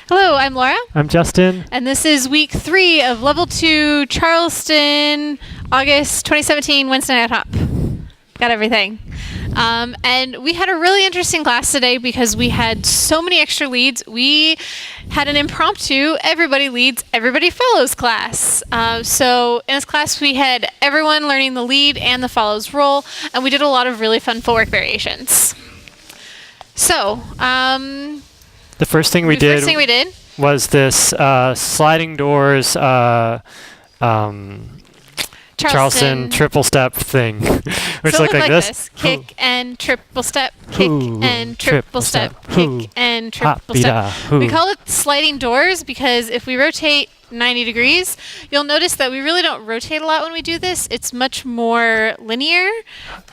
Hello, I'm Laura. I'm Justin. And this is week 3 of Level 2 Charleston, August 2017 Wednesday Night Hop. Got everything. And we had a really interesting class today because we had so many extra leads. We had an impromptu everybody leads, everybody follows class. So in this class we had everyone learning the lead and the follows role, and we did a lot of really fun footwork variations. So, the first thing we did was this sliding doors Charleston triple step thing, which so looked like this. Kick and triple step, kick and triple step, kick and triple step. We call it sliding doors because if we rotate 90 degrees, you'll notice that we really don't rotate a lot when we do this. It's much more linear,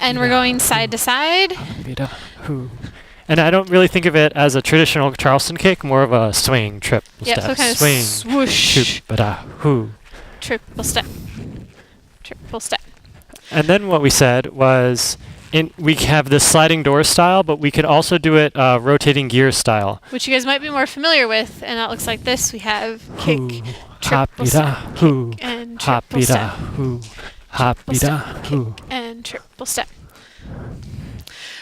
and we're going side to side. And I don't really think of it as a traditional Charleston kick, more of a swing, triple step, so kind swing, of swoosh, triple step, triple step. And then what we said was, we have this sliding door style, but we could also do it rotating gears style. Which you guys might be more familiar with, and that looks like this. We have kick, triple step, kick, and triple step, triple step, kick, and triple step.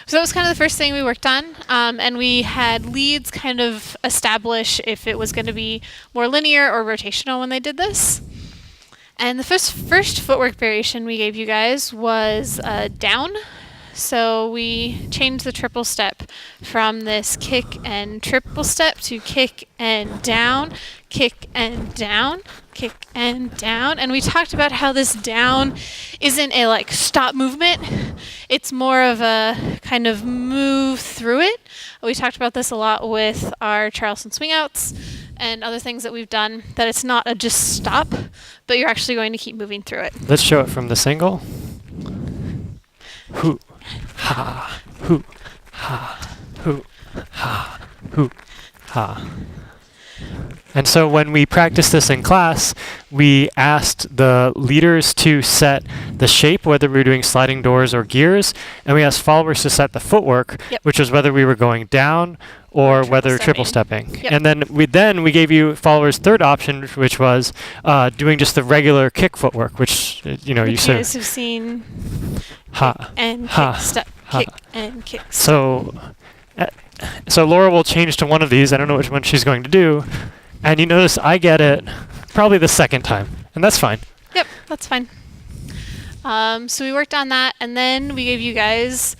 So that was kind of the first thing we worked on, and we had leads kind of establish if it was going to be more linear or rotational when they did this. And the first footwork variation we gave you guys was down. So we changed the triple step from this kick and triple step to kick and down, kick and down, kick and down. And we talked about how this down isn't a stop movement. It's more of a kind of move through it. We talked about this a lot with our Charleston swing outs and other things that we've done, that it's not a just stop, but you're actually going to keep moving through it. Let's show it from the single. Hoo, ha, hoo, ha, hoo, ha, hoo, ha. And so when we practiced this in class, we asked the leaders to set the shape, whether we were doing sliding doors or gears, and we asked followers to set the footwork, which was whether we were going down or whether triple stepping. Yep. And then we gave you followers' third option, which was doing just the regular kick footwork, which you guys have seen. Ha and ha, kick, step, ha. kick and kick. Step. So Laura will change to one of these. I don't know which one she's going to do. And you notice I get it probably the second time. And that's fine. Yep, that's fine. So we worked on that, and then we gave you guys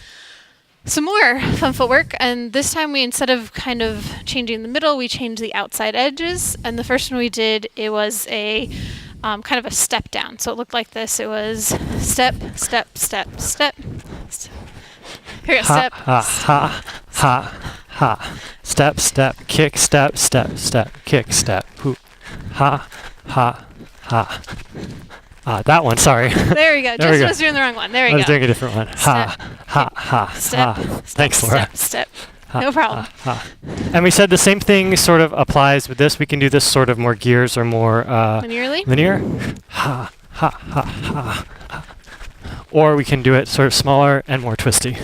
some more fun footwork. And this time instead of kind of changing the middle, we changed the outside edges. And the first one we did, it was a kind of a step down. So it looked like this. It was step, step, step, step. Here we go, step. Ha, ha, ha, ha. Step, step, kick, step, step, step, kick, step. Hoo. Ha, ha, ha. That one, sorry. There we go. Justin was doing the wrong one. There we go. I was doing a different one. Ha, ha, ha, step, ha. Thanks, Laura. Step, step. No problem. And we said the same thing sort of applies with this. We can do this sort of more gears or more linear. Ha, ha, ha, ha, ha. Or we can do it sort of smaller and more twisty.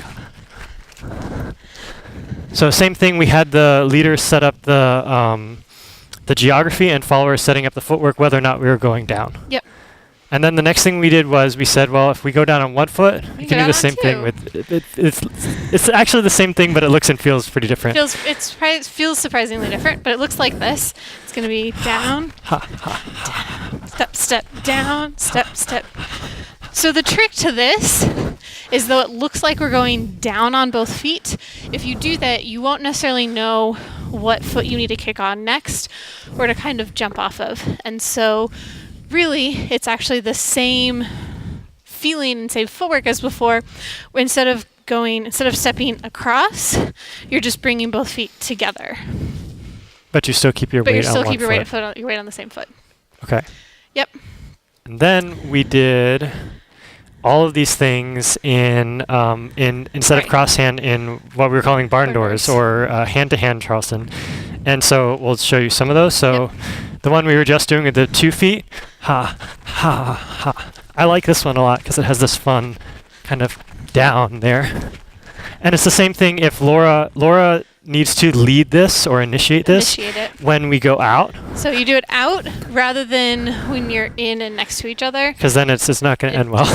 So same thing, we had the leaders set up the geography and followers setting up the footwork, whether or not we were going down. Yep. And then the next thing we did was we said, well, if we go down on one foot, we can do the same thing with it's actually the same thing, but it looks and feels pretty different. Feels surprisingly different, but it looks like this. It's going to be down, down, step, step, down, step, step. So the trick to this is, though it looks like we're going down on both feet, if you do that, you won't necessarily know what foot you need to kick on next or to kind of jump off of. And so really, it's actually the same feeling and same footwork as before. Instead of stepping across, you're just bringing both feet together. But you still keep your weight on one foot. But you still keep your weight on the same foot. Okay. Yep. And then we did all of these things in instead of crosshand in what we were calling barn doors or hand-to-hand Charleston. And so we'll show you some of those. So the one we were just doing with the 2 feet, ha, ha, ha. I like this one a lot because it has this fun kind of down there. And it's the same thing if Laura needs to lead this or initiate this Initiate it. when we go out? So you do it out rather than when you're in and next to each other. Because then it's not going to end well.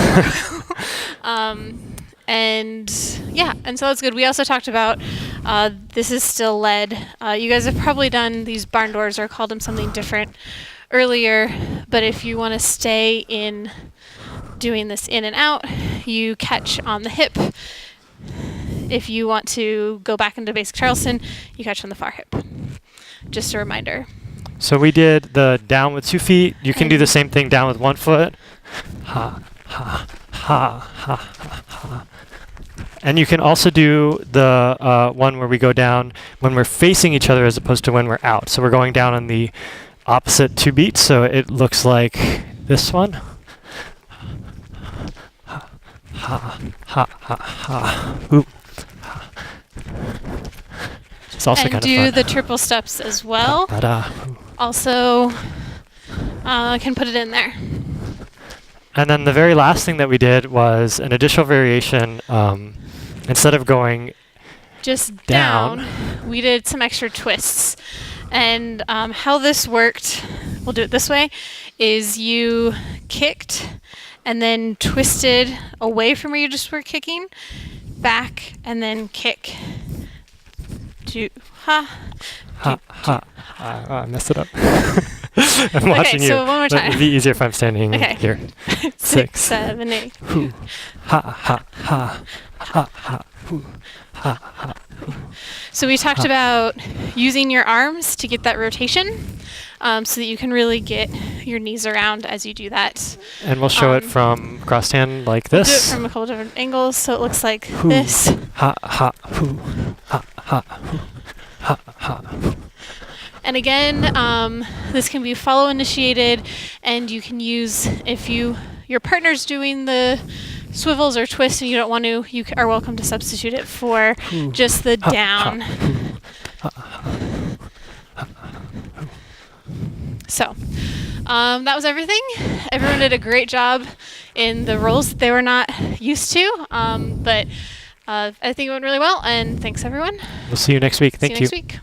And yeah, and so that's good. We also talked about this is still lead. You guys have probably done these barn doors or called them something different earlier, but if you want to stay in doing this in and out, you catch on the hip. If you want to go back into basic Charleston, you catch on the far hip. Just a reminder. So we did the down with 2 feet. You can do the same thing down with 1 foot. Ha, ha, ha, ha, ha, ha. And you can also do the one where we go down when we're facing each other as opposed to when we're out. So we're going down on the opposite 2 beats. So it looks like this one. Ha, ha, ha, ha, ha. Ooh. It's also kind of fun. And do the triple steps as well. Also, can put it in there. And then the very last thing that we did was an additional variation. Instead of going just down, we did some extra twists. And how this worked, we'll do it this way, is you kicked and then twisted away from where you just were kicking, back, and then kick. I messed it up. I'm watching you. Okay, so one more time. It'd be easier if I'm standing here. 6, 7, 8. Hoo. Ha, ha, ha. Ha, ha, hoo. Ha, ha, hoo. So we talked about using your arms to get that rotation so that you can really get your knees around as you do that. And we'll show it from crosshand like this. Do it from a couple different angles so it looks like hoo. this. Ha, ha, hoo. Ha, ha, hoo. Ha, ha, hoo. And again, this can be follow initiated, and you can use, if your partner's doing the swivels or twists and you don't want to, you are welcome to substitute it for just the down. So that was everything. Everyone did a great job in the roles that they were not used to, but I think it went really well, and thanks everyone. We'll see you next week. Thank you. See you next week.